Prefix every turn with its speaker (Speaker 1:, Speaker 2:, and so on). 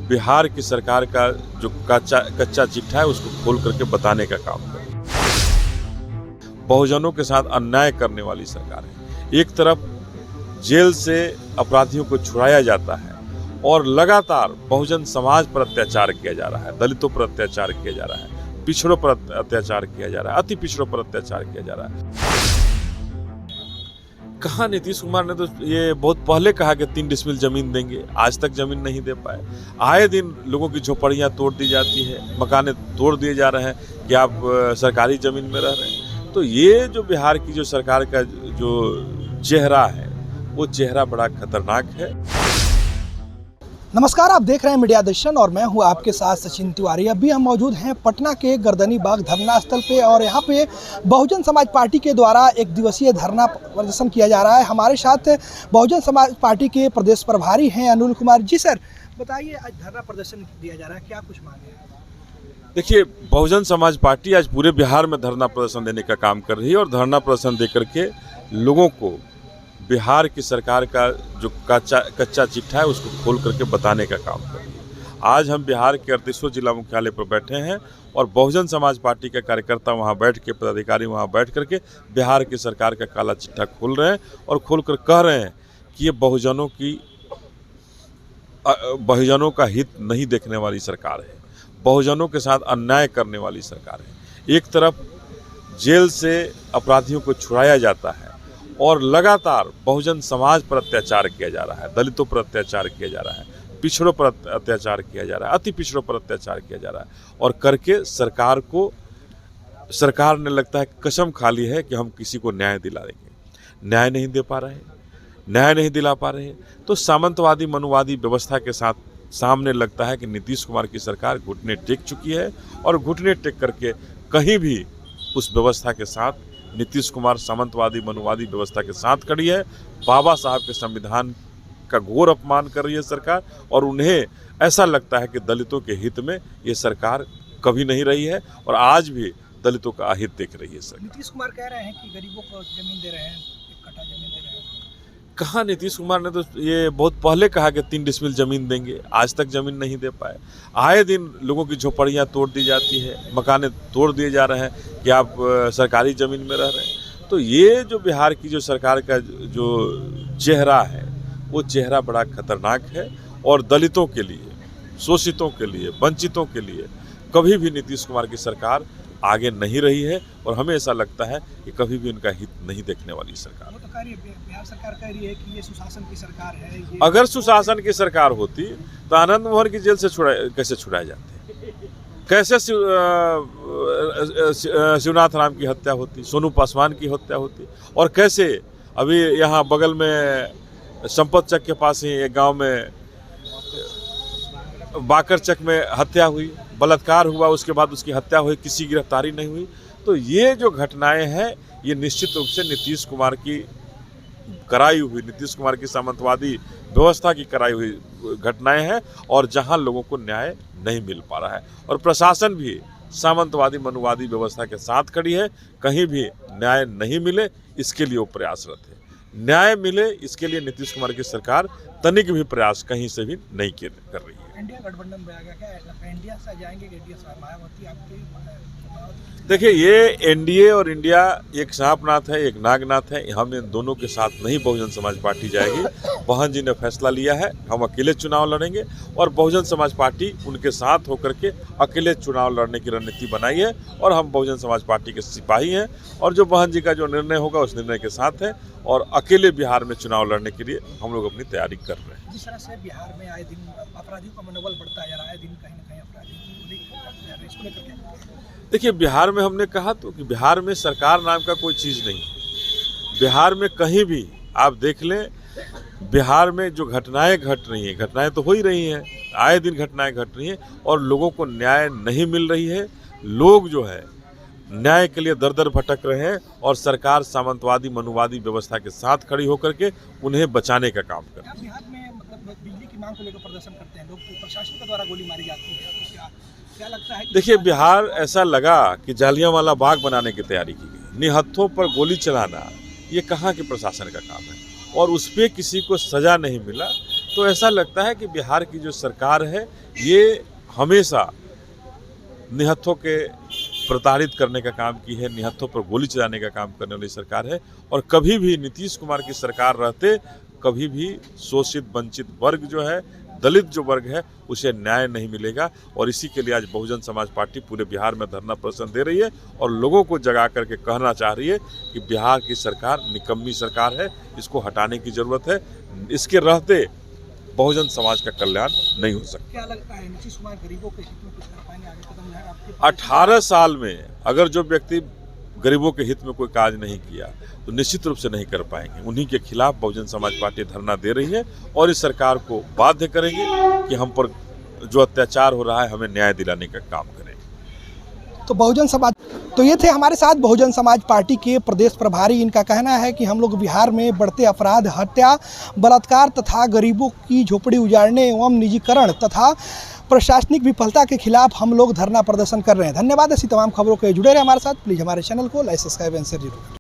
Speaker 1: बिहार की सरकार का जो कच्चा चिट्ठा है उसको खोल करके बताने का काम करें। बहुजनों के साथ अन्याय करने वाली सरकार है। एक तरफ जेल से अपराधियों को छुड़ाया जाता है और लगातार बहुजन समाज पर अत्याचार किया जा रहा है, दलितों पर अत्याचार किया जा रहा है, पिछड़ों पर अत्याचार किया जा रहा है, अति पिछड़ों पर अत्याचार किया जा रहा है। कहा नीतीश कुमार ने तो ये बहुत पहले कहा कि 3 डिसमिल जमीन देंगे, आज तक जमीन नहीं दे पाए। आए दिन लोगों की झोपड़ियां तोड़ दी जाती है, मकाने तोड़ दिए जा रहे हैं कि आप सरकारी जमीन में रह रहे हैं। तो ये जो बिहार की जो सरकार का जो चेहरा है वो चेहरा बड़ा खतरनाक है।
Speaker 2: नमस्कार, आप देख रहे हैं मीडिया दर्शन और मैं हूं आपके साथ सचिन तिवारी। अभी हम मौजूद हैं पटना के गर्दनी बाग धरना स्थल पे और यहां पे बहुजन समाज पार्टी के द्वारा एक दिवसीय धरना प्रदर्शन किया जा रहा है। हमारे साथ बहुजन समाज पार्टी के प्रदेश प्रभारी हैं अनिल कुमार जी। सर बताइए, आज धरना प्रदर्शन दिया जा रहा है, क्या कुछ मांगे हैं?
Speaker 1: देखिए, बहुजन समाज पार्टी आज पूरे बिहार में धरना प्रदर्शन देने का काम कर रही है और धरना प्रदर्शन देकर के लोगों को बिहार की सरकार का जो कच्चा चिट्ठा है उसको खोल करके बताने का काम कर रही है। आज हम बिहार के 38वें जिला मुख्यालय पर बैठे हैं और बहुजन समाज पार्टी के कार्यकर्ता वहां बैठ के, पदाधिकारी वहां बैठ करके बिहार की सरकार का काला चिट्ठा खोल रहे हैं और खोल कर कह रहे हैं कि ये बहुजनों का हित नहीं देखने वाली सरकार है, बहुजनों के साथ अन्याय करने वाली सरकार है। एक तरफ जेल से अपराधियों को छुड़ाया जाता है और लगातार बहुजन समाज पर अत्याचार किया जा रहा है, दलितों पर अत्याचार किया जा रहा है, पिछड़ों पर अत्याचार किया जा रहा है, अति पिछड़ों पर अत्याचार किया जा रहा है और करके सरकार ने लगता है कसम खा ली है कि हम किसी को न्याय दिला देंगे। न्याय नहीं दे पा रहे हैं, न्याय नहीं दिला पा रहे हैं। तो सामंतवादी मनुवादी व्यवस्था के साथ सामने लगता है कि नीतीश कुमार की सरकार घुटने टेक चुकी है और घुटने टेक करके कहीं भी उस व्यवस्था के साथ नीतीश कुमार सामंतवादी मनुवादी व्यवस्था के साथ खड़ी है। बाबा साहब के संविधान का घोर अपमान कर रही है सरकार और उन्हें ऐसा लगता है कि दलितों के हित में ये सरकार कभी नहीं रही है और आज भी दलितों का अहित देख रही है सरकार।
Speaker 2: नीतीश कुमार कह रहे हैं कि गरीबों को जमीन दे रहे हैं, 1 कट्ठा जमीन दे रहे हैं।
Speaker 1: कहा नीतीश कुमार ने तो ये बहुत पहले कहा कि 3 डिसमिल जमीन देंगे, आज तक जमीन नहीं दे पाए। आए दिन लोगों की झोपड़ियां तोड़ दी जाती है, मकाने तोड़ दिए जा रहे हैं कि आप सरकारी जमीन में रह रहे हैं। तो ये जो बिहार की जो सरकार का जो चेहरा है वो चेहरा बड़ा खतरनाक है और दलितों के लिए, शोषितों के लिए, वंचितों के लिए कभी भी नीतीश कुमार की सरकार आगे नहीं रही है और हमें ऐसा लगता है कि कभी भी उनका हित नहीं देखने वाली सरकार।
Speaker 2: वो तो कह रही है, बिहार सरकार कह रही है कि ये सुशासन की सरकार है।
Speaker 1: अगर सुशासन की सरकार होती तो आनंद मोहन की जेल से कैसे छुड़ाए जाते, कैसे शिवनाथ राम की हत्या होती, सोनू पासवान की हत्या होती और कैसे अभी यहाँ बगल में संपत चक के पास ही एक गांव में बाकर चक में हत्या हुई, बलात्कार हुआ, उसके बाद उसकी हत्या हुई, किसी की गिरफ्तारी नहीं हुई। तो ये जो घटनाएं हैं ये निश्चित रूप से नीतीश कुमार की कराई हुई, नीतीश कुमार की सामंतवादी व्यवस्था की कराई हुई घटनाएं हैं और जहां लोगों को न्याय नहीं मिल पा रहा है और प्रशासन भी सामंतवादी मनुवादी व्यवस्था के साथ खड़ी है। कहीं भी न्याय नहीं मिले इसके लिए वो प्रयासरत है, न्याय मिले इसके लिए नीतीश कुमार की सरकार तनिक भी प्रयास कहीं से भी नहीं कर रही है।
Speaker 2: इंडिया गठबंधन में आ गया क्या? इंडिया से जाएंगे कि इंडिया से? मायावती आपकी
Speaker 1: देखिए, ये एनडीए और इंडिया एक सांपनाथ है, एक नागनाथ है। हम इन दोनों के साथ नहीं बहुजन समाज पार्टी जाएगी। बहन जी ने फैसला लिया है, हम अकेले चुनाव लड़ेंगे और बहुजन समाज पार्टी उनके साथ होकर के अकेले चुनाव लड़ने की रणनीति बनाई है और हम बहुजन समाज पार्टी के सिपाही हैं और जो बहन जी का जो निर्णय होगा उस निर्णय के साथ है और अकेले बिहार में चुनाव लड़ने के लिए हम लोग अपनी तैयारी कर रहे हैं।
Speaker 2: जिस तरह से बिहार में आए दिन अपराधियों का मनोबल बढ़ता जा रहा है, दिन कहीं ना कहीं अपराधी इसको लेकर के
Speaker 1: देखिए, बिहार में हमने कहा तो कि बिहार में सरकार नाम का कोई चीज़ नहीं है। बिहार में कहीं भी आप देख लें, बिहार में जो घटनाएं घट रही हैं, घटनाएं तो हो ही रही हैं, आए दिन घटनाएं घट रही हैं और लोगों को न्याय नहीं मिल रही है। लोग जो है न्याय के लिए दर दर भटक रहे हैं और सरकार सामंतवादी मनुवादी व्यवस्था के साथ खड़ी होकर के उन्हें बचाने का काम कर रही है।
Speaker 2: बिहार में मतलब बिजली की मांग को लेकर प्रदर्शन करते हैं लोग, तो प्रशासन के द्वारा गोली मारी जाती है, तो क्या लगता है?
Speaker 1: देखिए, बिहार ऐसा लगा कि जालियांवाला बाग बनाने की तैयारी की गई। निहत्थों पर गोली चलाना ये कहाँ के प्रशासन का काम है और उस पर किसी को सजा नहीं मिला। तो ऐसा लगता है कि बिहार की जो सरकार है ये हमेशा निहत्थों के प्रताड़ित करने का काम की है, निहत्थों पर गोली चलाने का काम करने वाली सरकार है। और कभी भी नीतीश कुमार की सरकार रहते कभी भी शोषित वंचित वर्ग जो है, दलित जो वर्ग है, उसे न्याय नहीं मिलेगा। और इसी के लिए आज बहुजन समाज पार्टी पूरे बिहार में धरना प्रदर्शन दे रही है और लोगों को जगा करके कहना चाह रही है कि बिहार की सरकार निकम्मी सरकार है, इसको हटाने की जरूरत है। इसके रहते बहुजन समाज का कल्याण नहीं हो सकता।
Speaker 2: क्या लगता है नीतीश कुमार गरीबों के हित में कुछ कर पाएंगे आगे कदम जाएगा आपके?
Speaker 1: 18 साल में अगर जो व्यक्ति गरीबों के हित में कोई कार्य नहीं किया तो निश्चित रूप से नहीं कर पाएंगे। उन्हीं के खिलाफ बहुजन समाज पार्टी धरना दे रही है और इस सरकार को बाध्य करेंगे कि हम पर जो अत्याचार हो रहा है हमें न्याय दिलाने का काम करें।
Speaker 2: तो ये थे हमारे साथ बहुजन समाज पार्टी के प्रदेश प्रभारी। इनका कहना है कि हम लोग बिहार में बढ़ते अपराध, हत्या, बलात्कार तथा गरीबों की झोपड़ी उजाड़ने एवं निजीकरण तथा प्रशासनिक विफलता के खिलाफ हम लोग धरना प्रदर्शन कर रहे हैं। धन्यवाद। ऐसी तमाम खबरों के जुड़े रहे हमारे साथ। प्लीज़ हमारे चैनल को लाइक, सब्सक्राइब एंड शेयर जरूर।